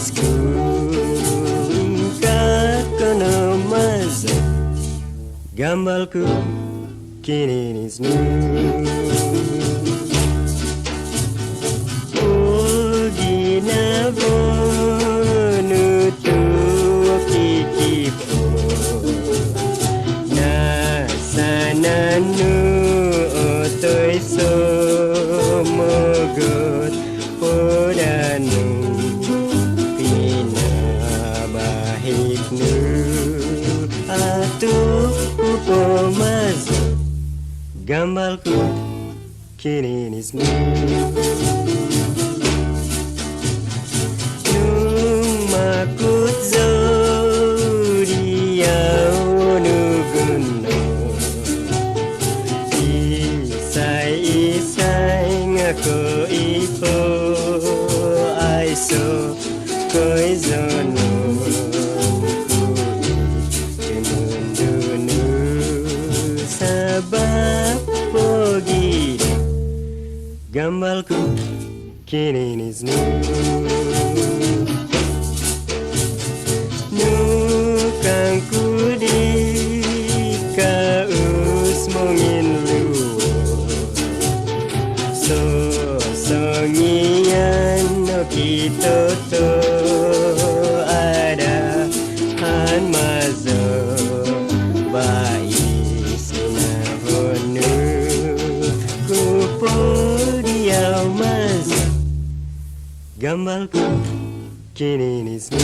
gadisku, engkau kena mazak gambalku kini nisnu. Gina bonu tu kikipo na sananu otoi so mogot podanu pina bahiknu atu upomaz gambalku kini nismu. Makut zodiau nuguno isai ngaku ipo aiso koi zono kemundunu sabab pogi gambalku kini nisnu. Nukang kudi kaus mongin lu so songian no kita to ada han mazo bai sinahonu kupo dia maz gambalku kini nismu.